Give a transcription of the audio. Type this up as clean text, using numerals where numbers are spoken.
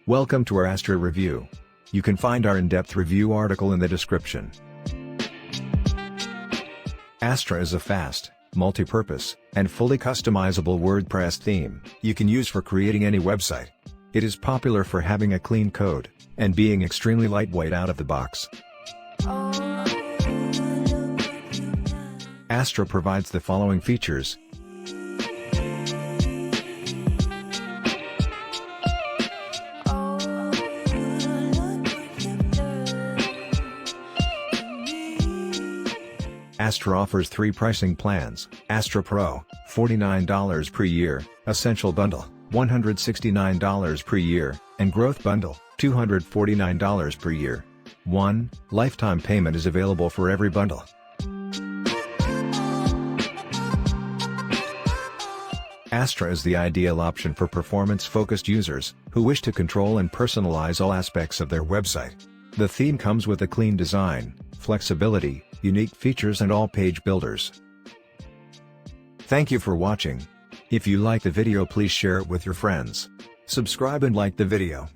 Welcome to our Astra review. You can find our in-depth review article in the description. Astra is a fast, multi-purpose, and fully customizable WordPress theme you can use for creating any website. It is popular for having a clean code, and being extremely lightweight out of the box. Astra provides the following features. Astra offers 3 pricing plans: Astra Pro, $49 per year, Essential Bundle, $169 per year, and Growth Bundle, $249 per year. 1. Lifetime payment is available for every bundle. Astra is the ideal option for performance-focused users who wish to control and personalize all aspects of their website. The theme comes with a clean design, flexibility, unique features and all page builders. Thank you for watching. If you like the video, please share it with your friends. Subscribe and like the video.